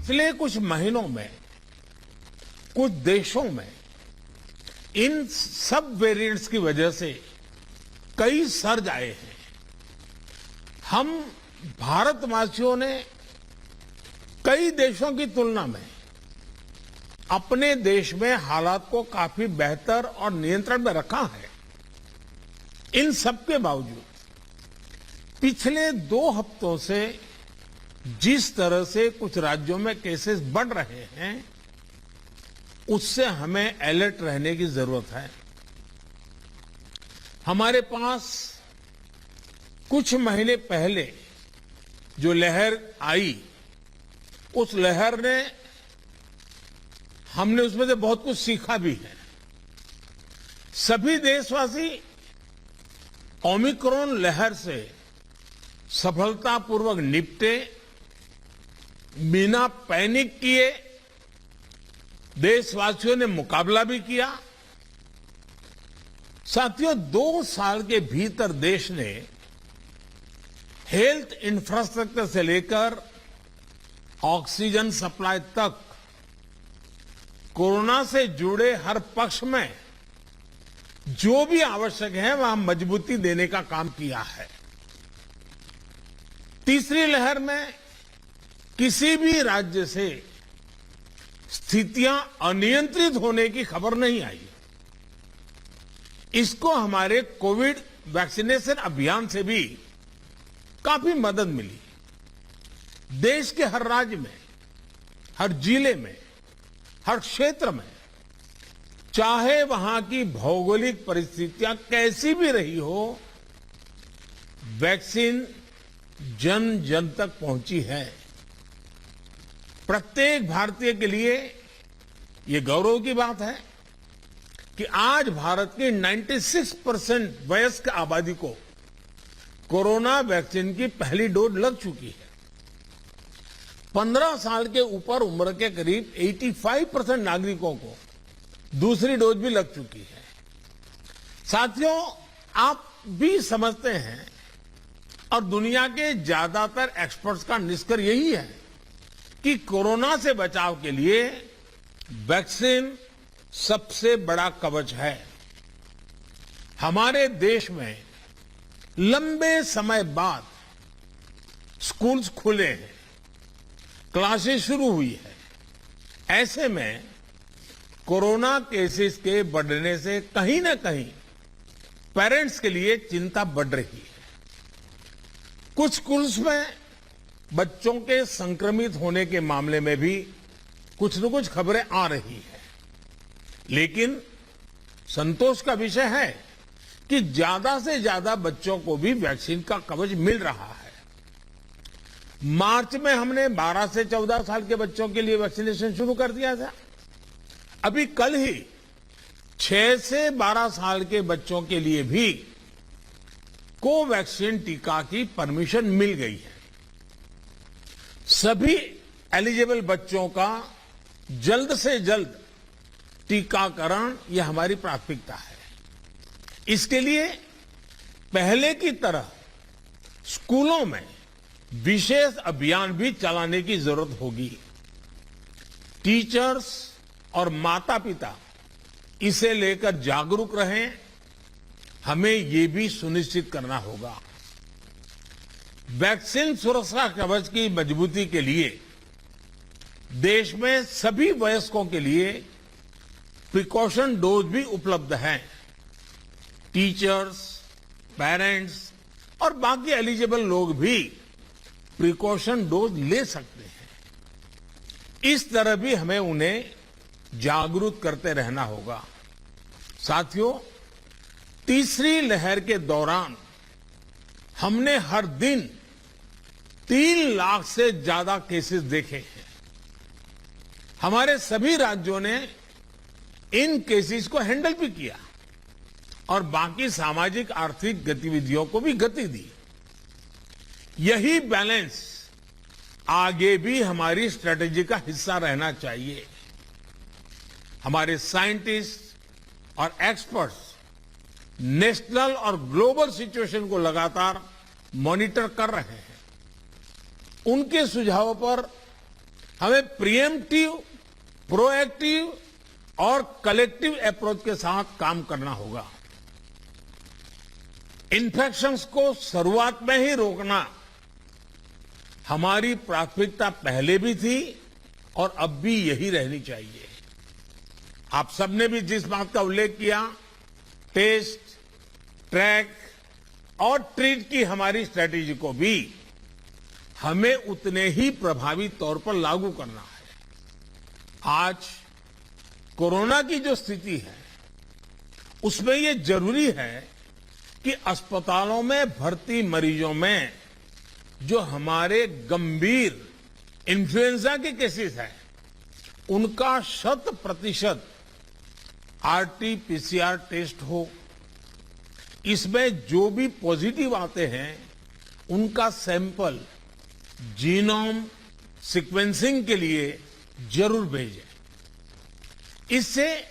पिछले कुछ महीनों में कुछ देशों में इन सब वेरिएंट्स की वजह से कई सर्ज आए हैं। हम भारतवासियों ने कई देशों की तुलना में अपने देश में हालात को काफी बेहतर और नियंत्रण में रखा है। इन सब के बावजूद पिछले 2 हफ्तों से जिस तरह से कुछ राज्यों में केसेस बढ़ रहे हैं, उससे हमें अलर्ट रहने की जरूरत है। हमारे पास कुछ महीने पहले जो लहर आई, उस लहर ने हमने उसमें से बहुत कुछ सीखा भी है। सभी देशवासी ओमिक्रॉन लहर से सफलतापूर्वक निपटे, बिना पैनिक किए देशवासियों ने मुकाबला भी किया। साथियों, 2 साल के भीतर देश ने हेल्थ इंफ्रास्ट्रक्चर से लेकर ऑक्सीजन सप्लाई तक कोरोना से जुड़े हर पक्ष में जो भी आवश्यक है वहां मजबूती देने का काम किया है। तीसरी लहर में किसी भी राज्य से स्थितियां अनियंत्रित होने की खबर नहीं आई। इसको हमारे कोविड वैक्सीनेशन अभियान से भी काफी मदद मिली। देश के हर राज्य में, हर जिले में, हर क्षेत्र में, चाहे वहां की भौगोलिक परिस्थितियां कैसी भी रही हो, वैक्सीन जन जन तक पहुंची है। प्रत्येक भारतीय के लिए ये गौरव की बात है कि आज भारत की 96% वयस्क आबादी को कोरोना वैक्सीन की पहली डोज लग चुकी है। 15 साल के ऊपर उम्र के करीब 85% नागरिकों को दूसरी डोज भी लग चुकी है। साथियों, आप भी समझते हैं और दुनिया के ज्यादातर एक्सपर्ट्स का निष्कर्ष यही है कि कोरोना से बचाव के लिए वैक्सीन सबसे बड़ा कवच है। हमारे देश में लंबे समय बाद स्कूल्स खुले हैं, क्लासेस शुरू हुई है। ऐसे में कोरोना केसेस के बढ़ने से कहीं ना कहीं पेरेंट्स के लिए चिंता बढ़ रही है। कुछ स्कूल्स में बच्चों के संक्रमित होने के मामले में भी कुछ न कुछ खबरें आ रही है। लेकिन संतोष का विषय है कि ज्यादा से ज्यादा बच्चों को भी वैक्सीन का कवच मिल रहा है। मार्च में हमने 12 से 14 साल के बच्चों के लिए वैक्सीनेशन शुरू कर दिया था। अभी कल ही 6 से 12 साल के बच्चों के लिए भी कोवैक्सीन टीका की परमिशन मिल गई है। सभी एलिजिबल बच्चों का जल्द से जल्द टीकाकरण यह हमारी प्राथमिकता है। इसके लिए पहले की तरह स्कूलों में विशेष अभियान भी चलाने की जरूरत होगी। टीचर्स और माता पिता इसे लेकर जागरूक रहें। हमें ये भी सुनिश्चित करना होगा। वैक्सीन सुरक्षा कवच की मजबूती के लिए देश में सभी वयस्कों के लिए प्रिकॉशन डोज भी उपलब्ध हैं। टीचर्स, पेरेंट्स और बाकी एलिजिबल लोग भी प्रिकॉशन डोज ले सकते हैं। इस तरह भी हमें उन्हें जागरूक करते रहना होगा। साथियों, तीसरी लहर के दौरान हमने हर दिन 3 लाख से ज्यादा केसेस देखे हैं। हमारे सभी राज्यों ने इन केसेस को हैंडल भी किया और बाकी सामाजिक आर्थिक गतिविधियों को भी गति दी। यही बैलेंस आगे भी हमारी स्ट्रेटेजी का हिस्सा रहना चाहिए। हमारे साइंटिस्ट और एक्सपर्ट्स नेशनल और ग्लोबल सिचुएशन को लगातार मॉनिटर कर रहे हैं। उनके सुझावों पर हमें प्रिएम्प्टिव, प्रोएक्टिव और कलेक्टिव अप्रोच के साथ काम करना होगा। इन्फेक्शंस को शुरुआत में ही रोकना हमारी प्राथमिकता पहले भी थी और अब भी यही रहनी चाहिए। आप सबने भी जिस बात का उल्लेख किया, टेस्ट, ट्रैक और ट्रीट की हमारी स्ट्रेटेजी को भी हमें उतने ही प्रभावी तौर पर लागू करना है। आज कोरोना की जो स्थिति है उसमें ये जरूरी है कि अस्पतालों में भर्ती मरीजों में जो हमारे गंभीर इन्फ्लुएंजा के केसेस हैं उनका 100% आरटी-पीसीआर टेस्ट हो। इसमें जो भी पॉजिटिव आते हैं उनका सैंपल जीनोम सीक्वेंसिंग के लिए जरूर भेजें। इससे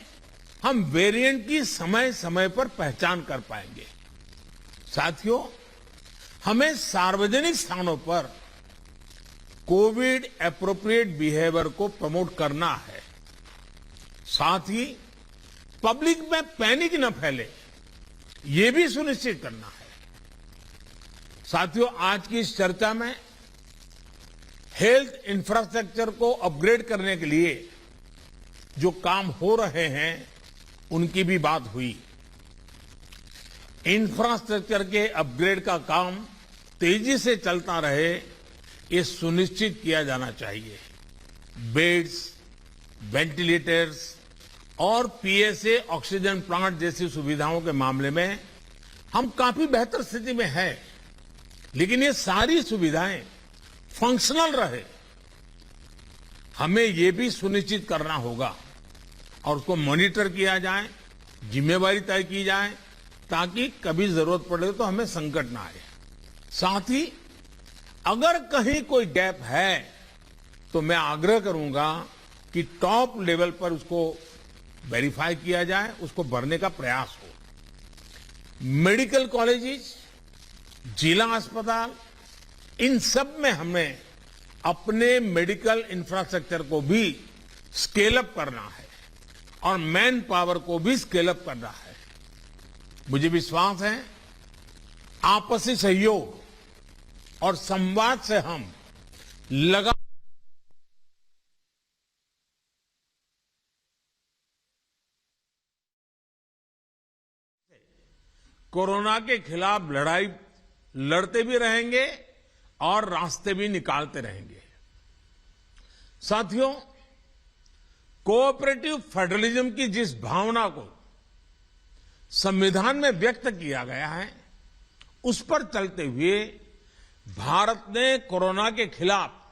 हम वेरिएंट की समय समय पर पहचान कर पाएंगे। साथियों, हमें सार्वजनिक स्थानों पर कोविड एप्रोप्रिएट बिहेवियर को प्रमोट करना है। साथ ही पब्लिक में पैनिक न फैले, ये भी सुनिश्चित करना है। साथियों, आज की इस चर्चा में हेल्थ इंफ्रास्ट्रक्चर को अपग्रेड करने के लिए जो काम हो रहे हैं उनकी भी बात हुई। इंफ्रास्ट्रक्चर के अपग्रेड का काम तेजी से चलता रहे, ये सुनिश्चित किया जाना चाहिए। बेड्स, वेंटिलेटर्स और पीएसए ऑक्सीजन प्लांट जैसी सुविधाओं के मामले में हम काफी बेहतर स्थिति में हैं, लेकिन ये सारी सुविधाएं फंक्शनल रहे, हमें ये भी सुनिश्चित करना होगा और उसको मॉनिटर किया जाए, जिम्मेवारी तय की जाए, ताकि कभी जरूरत पड़े तो हमें संकट ना आए। साथ ही अगर कहीं कोई गैप है तो मैं आग्रह करूंगा कि टॉप लेवल पर उसको वेरीफाई किया जाए, उसको भरने का प्रयास हो। मेडिकल कॉलेजेस, जिला अस्पताल, इन सब में हमें अपने मेडिकल इंफ्रास्ट्रक्चर को भी स्केल अप करना है और मैन पावर को भी स्केल अप करना है। मुझे विश्वास है आपसी सहयोग और संवाद से हम लगातार कोरोना के खिलाफ लड़ाई लड़ते भी रहेंगे और रास्ते भी निकालते रहेंगे। साथियों, कोऑपरेटिव फेडरलिज्म की जिस भावना को संविधान में व्यक्त किया गया है, उस पर चलते हुए भारत ने कोरोना के खिलाफ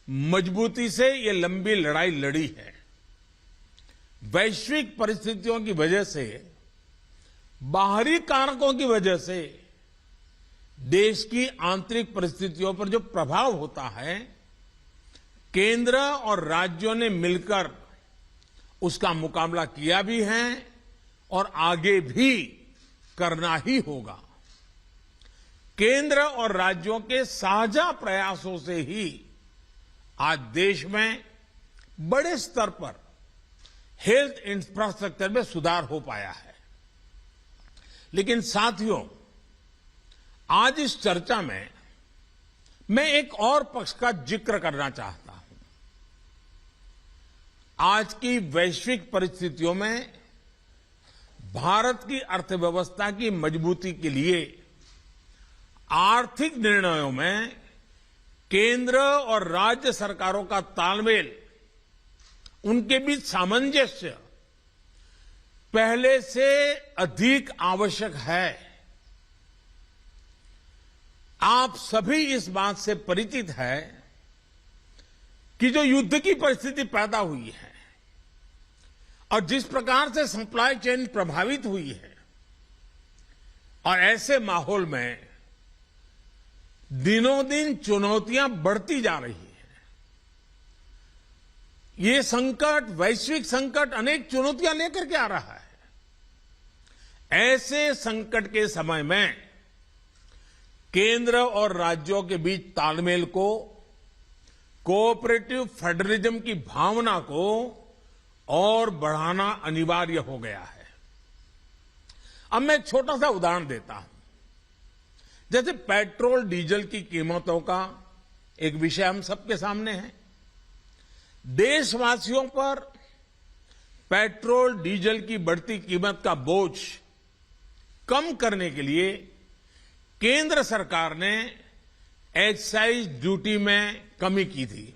मजबूती से ये लंबी लड़ाई लड़ी है। वैश्विक परिस्थितियों की वजह से, बाहरी कारकों की वजह से देश की आंतरिक परिस्थितियों पर जो प्रभाव होता है, केंद्र और राज्यों ने मिलकर उसका मुकाबला किया भी है और आगे भी करना ही होगा। केंद्र और राज्यों के साझा प्रयासों से ही आज देश में बड़े स्तर पर हेल्थ इंफ्रास्ट्रक्चर में सुधार हो पाया है। लेकिन साथियों, आज इस चर्चा में मैं एक और पक्ष का जिक्र करना चाहता हूं। आज की वैश्विक परिस्थितियों में भारत की अर्थव्यवस्था की मजबूती के लिए आर्थिक निर्णयों में केंद्र और राज्य सरकारों का तालमेल, उनके बीच सामंजस्य पहले से अधिक आवश्यक है। आप सभी इस बात से परिचित है कि जो युद्ध की परिस्थिति पैदा हुई है और जिस प्रकार से सप्लाई चेन प्रभावित हुई है, और ऐसे माहौल में दिनों दिन चुनौतियां बढ़ती जा रही हैं। ये संकट, वैश्विक संकट, अनेक चुनौतियां लेकर के आ रहा है। ऐसे संकट के समय में केंद्र और राज्यों के बीच तालमेल को कोऑपरेटिव फेडरलिज्म की भावना को और बढ़ाना अनिवार्य हो गया है। अब मैं एक छोटा सा उदाहरण देता हूं। जैसे पेट्रोल डीजल की कीमतों का एक विषय हम सबके सामने है। देशवासियों पर पेट्रोल डीजल की बढ़ती कीमत का बोझ कम करने के लिए केंद्र सरकार ने एक्साइज ड्यूटी में कमी की थी।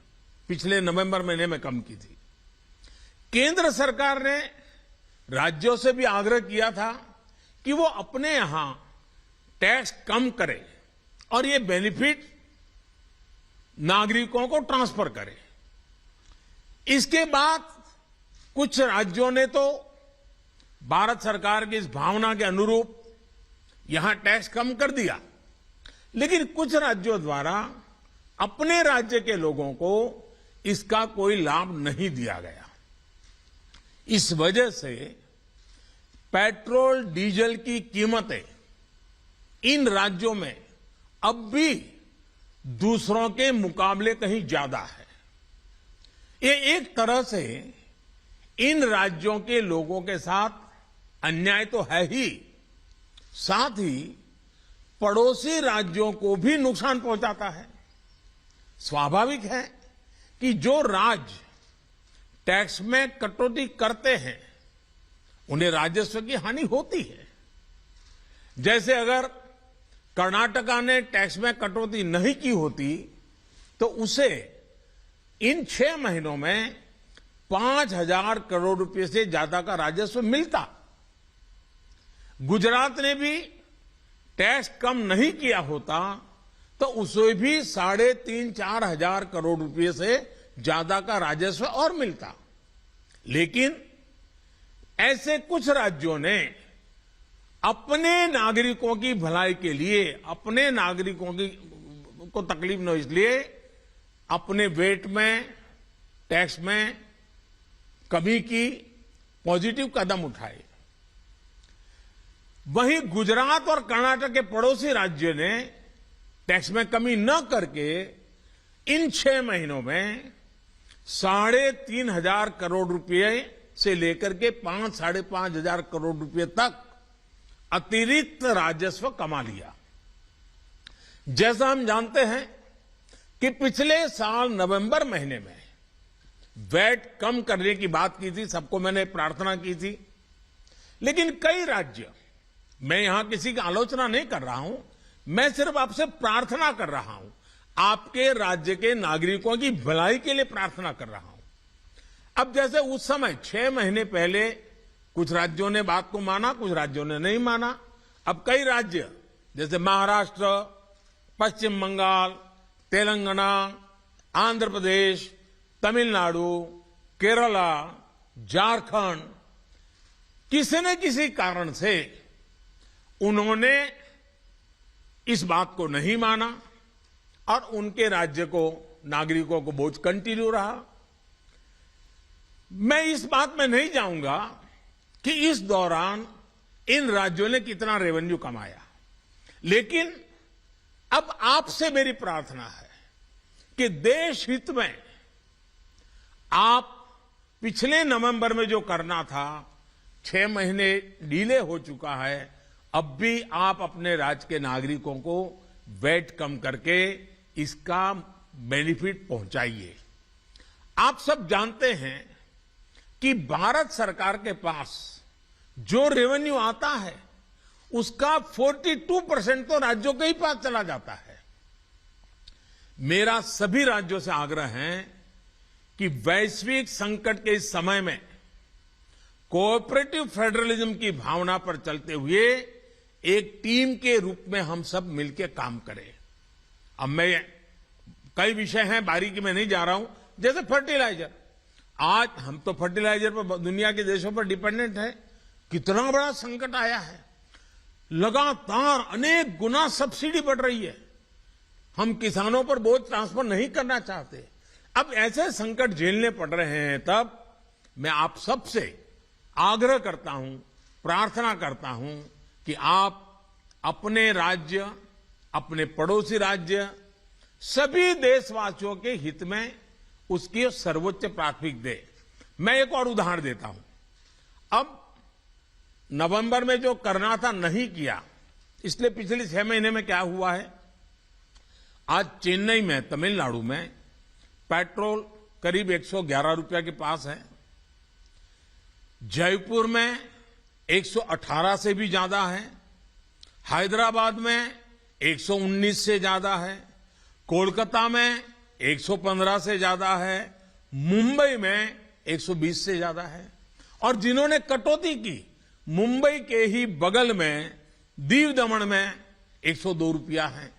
पिछले नवंबर महीने में कम की थी। केंद्र सरकार ने राज्यों से भी आग्रह किया था कि वो अपने यहां टैक्स कम करें और ये बेनिफिट नागरिकों को ट्रांसफर करें। इसके बाद कुछ राज्यों ने तो भारत सरकार की इस भावना के अनुरूप यहां टैक्स कम कर दिया, लेकिन कुछ राज्यों द्वारा अपने राज्य के लोगों को इसका कोई लाभ नहीं दिया गया। इस वजह से पेट्रोल डीजल की कीमतें इन राज्यों में अब भी दूसरों के मुकाबले कहीं ज्यादा है। ये एक तरह से इन राज्यों के लोगों के साथ अन्याय तो है ही, साथ ही पड़ोसी राज्यों को भी नुकसान पहुंचाता है। स्वाभाविक है कि जो राज्य टैक्स में कटौती करते हैं उन्हें राजस्व की हानि होती है। जैसे अगर कर्नाटका ने टैक्स में कटौती नहीं की होती तो उसे इन 6 महीनों में 5,000 करोड़ रुपए से ज्यादा का राजस्व मिलता। गुजरात ने भी टैक्स कम नहीं किया होता तो उसे भी 3,500-4 हजार करोड़ रुपए से ज्यादा का राजस्व और मिलता। लेकिन ऐसे कुछ राज्यों ने अपने नागरिकों की भलाई के लिए, अपने नागरिकों को तकलीफ न हो इसलिए अपने वेट में, टैक्स में कमी की पॉजिटिव कदम उठाए। वहीं गुजरात और कर्नाटक के पड़ोसी राज्य ने टैक्स में कमी न करके इन 6 महीनों में 3,500 करोड़ रुपए से लेकर के 5-5.5 हजार करोड़ रुपए तक अतिरिक्त राजस्व कमा लिया। जैसा हम जानते हैं कि पिछले साल नवंबर महीने में वैट कम करने की बात की थी, सबको मैंने प्रार्थना की थी, लेकिन कई राज्य, मैं यहां किसी की आलोचना नहीं कर रहा हूं, मैं सिर्फ आपसे प्रार्थना कर रहा हूं, आपके राज्य के नागरिकों की भलाई के लिए प्रार्थना कर रहा हूं। अब जैसे उस समय 6 महीने पहले कुछ राज्यों ने बात को माना, कुछ राज्यों ने नहीं माना। अब कई राज्य जैसे महाराष्ट्र, पश्चिम बंगाल, तेलंगाना, आंध्र प्रदेश, तमिलनाडु, केरला, झारखंड, किसी न किसी कारण से उन्होंने इस बात को नहीं माना और उनके राज्य को, नागरिकों को बोझ कंटिन्यू रहा। मैं इस बात में नहीं जाऊंगा कि इस दौरान इन राज्यों ने कितना रेवेन्यू कमाया, लेकिन अब आपसे मेरी प्रार्थना है कि देश हित में आप पिछले नवंबर में जो करना था, 6 महीने डिले हो चुका है, अब भी आप अपने राज्य के नागरिकों को वैट कम करके इसका बेनिफिट पहुंचाइए। आप सब जानते हैं कि भारत सरकार के पास जो रेवेन्यू आता है उसका 42% तो राज्यों के ही पास चला जाता है। मेरा सभी राज्यों से आग्रह है कि वैश्विक संकट के इस समय में कोऑपरेटिव फेडरलिज्म की भावना पर चलते हुए एक टीम के रूप में हम सब मिलकर काम करें। अब मैं कई विषय हैं, बारीकी में नहीं जा रहा हूं, जैसे फर्टिलाइजर। आज हम तो फर्टिलाइजर पर दुनिया के देशों पर डिपेंडेंट है। कितना बड़ा संकट आया है, लगातार अनेक गुना सब्सिडी बढ़ रही है। हम किसानों पर बोझ ट्रांसफर नहीं करना चाहते। अब ऐसे संकट झेलने पड़ रहे हैं, तब मैं आप सबसे आग्रह करता हूं, प्रार्थना करता हूं कि आप अपने राज्य, अपने पड़ोसी राज्य, सभी देशवासियों के हित में उसकी सर्वोच्च प्राथमिक दे। मैं एक और उदाहरण देता हूं। अब नवंबर में जो करना था नहीं किया, इसलिए पिछले 6 महीने में क्या हुआ है, आज चेन्नई में, तमिलनाडु में पेट्रोल करीब 111 रुपया के पास है। जयपुर में 118 से भी ज्यादा है। हैदराबाद में 119 से ज्यादा है। कोलकाता में 115 से ज्यादा है। मुंबई में 120 से ज्यादा है। और जिन्होंने कटौती की, मुंबई के ही बगल में दीव दमन में 102 रुपया है।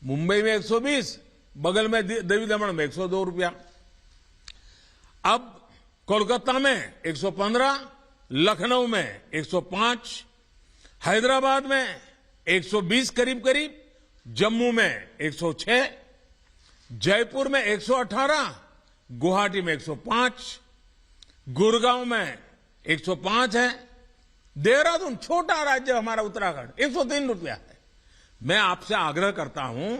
मुंबई में 120, बगल में दीव दमन में 102 रुपया। अब कोलकाता में 115, लखनऊ में 105, हैदराबाद में 120 करीब करीब, जम्मू में 106, जयपुर में 118, गुवाहाटी में 105, गुड़गांव में 105 है। देहरादून, छोटा राज्य हमारा उत्तराखंड, 103 रुपया है। मैं आपसे आग्रह करता हूं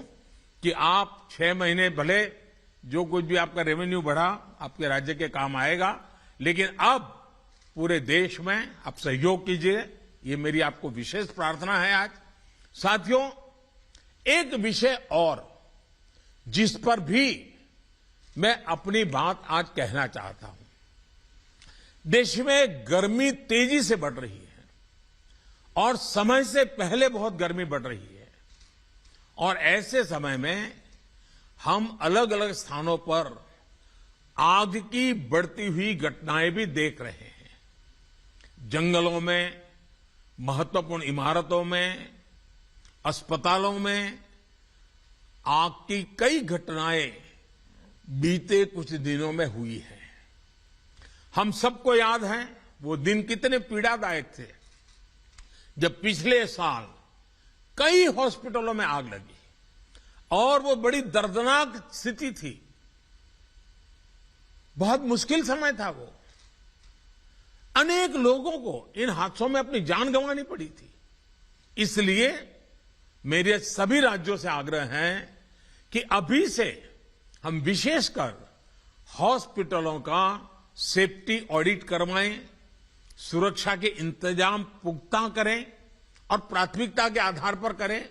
कि आप 6 महीने भले जो कुछ भी आपका रेवेन्यू बढ़ा आपके राज्य के काम आएगा, लेकिन अब पूरे देश में आप सहयोग कीजिए। ये मेरी आपको विशेष प्रार्थना है। आज साथियों, एक विषय और जिस पर भी मैं अपनी बात आज कहना चाहता हूं। देश में गर्मी तेजी से बढ़ रही है और समय से पहले बहुत गर्मी बढ़ रही है, और ऐसे समय में हम अलग अलग स्थानों पर आग की बढ़ती हुई घटनाएं भी देख रहे हैं। जंगलों में, महत्वपूर्ण इमारतों में, अस्पतालों में आग की कई घटनाएं बीते कुछ दिनों में हुई है। हम सबको याद है वो दिन कितने पीड़ादायक थे जब पिछले साल कई हॉस्पिटलों में आग लगी, और वो बड़ी दर्दनाक स्थिति थी। बहुत मुश्किल समय था वो। अनेक लोगों को इन हादसों में अपनी जान गंवानी पड़ी थी। इसलिए मेरे सभी राज्यों से आग्रह है कि अभी से हम विशेषकर हॉस्पिटलों का सेफ्टी ऑडिट करवाएं, सुरक्षा के इंतजाम पुख्ता करें और प्राथमिकता के आधार पर करें।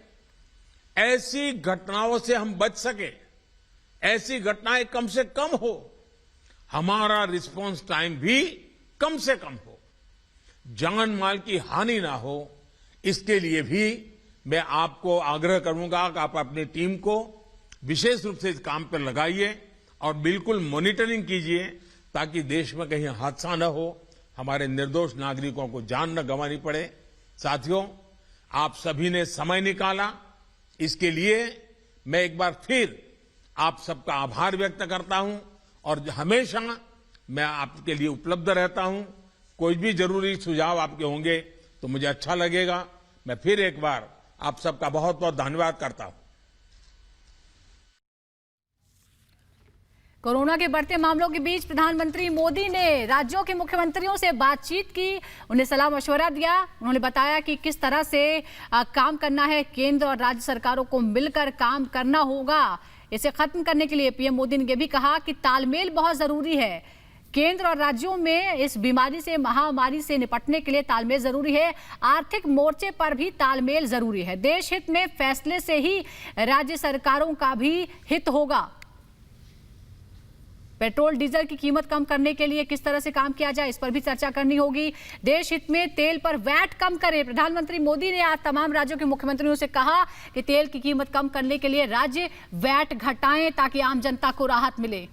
ऐसी घटनाओं से हम बच सके, ऐसी घटनाएं कम से कम हो, हमारा रिस्पांस टाइम भी कम से कम हो, जान माल की हानि ना हो। इसके लिए भी मैं आपको आग्रह करूंगा कि आप अपनी टीम को विशेष रूप से इस काम पर लगाइए और बिल्कुल मॉनिटरिंग कीजिए, ताकि देश में कहीं हादसा न हो, हमारे निर्दोष नागरिकों को जान न गंवानी पड़े। साथियों, आप सभी ने समय निकाला, इसके लिए मैं एक बार फिर आप सबका आभार व्यक्त करता हूं, और हमेशा मैं आपके लिए उपलब्ध रहता हूं। कोई भी जरूरी सुझाव आपके होंगे तो मुझे अच्छा लगेगा। मैं फिर एक बार आप सबका बहुत बहुत धन्यवाद करता हूं। कोरोना के बढ़ते मामलों के बीच प्रधानमंत्री मोदी ने राज्यों के मुख्यमंत्रियों से बातचीत की, उन्हें सलाह मशवरा दिया। उन्होंने बताया कि किस तरह से काम करना है, केंद्र और राज्य सरकारों को मिलकर काम करना होगा। इसे खत्म करने के लिए पीएम मोदी ने यह भी कहा कि तालमेल बहुत जरूरी है। केंद्र और राज्यों में इस बीमारी से, महामारी से निपटने के लिए तालमेल जरूरी है। आर्थिक मोर्चे पर भी तालमेल जरूरी है। देश हित में फैसले से ही राज्य सरकारों का भी हित होगा। पेट्रोल डीजल की कीमत कम करने के लिए किस तरह से काम किया जाए, इस पर भी चर्चा करनी होगी। देश हित में तेल पर वैट कम करें। प्रधानमंत्री मोदी ने आज तमाम राज्यों के मुख्यमंत्रियों से कहा कि तेल की कीमत कम करने के लिए राज्य वैट घटाएं ताकि आम जनता को राहत मिले।